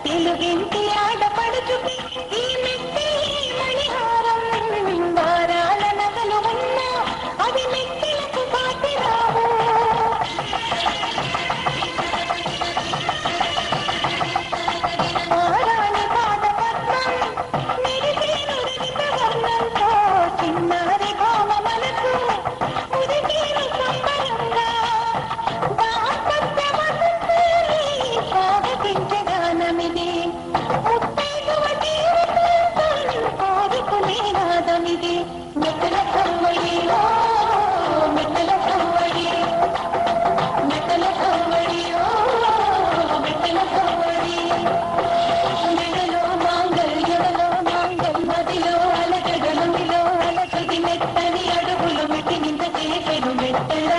తెలుగింటి ఆడపడుచుకి ఈ మెట్టి మణిహారం వారాల నగలు ఉన్నా అవి మెట్టిలకు పాటి రావు వారాని పాద పద్మం నిరిసేను రజిత వర్ణంతో చిన్నారి భావ మనసు ఉదికేను సంబరంగా దాపత్య వసంతి స్వాగతించే గానమిది మెట్టల కవ్వడి మెట్టల కవ్వడి మెట్టల కవ్వడి మెట్టల కవ్వడి మెడలో మాంగళ్యలో మాంగల్ మదిలో అలకగలుమిలో అలకది మెత్తని అడుగులు మెట్టి నింద చేసెను మెట్టల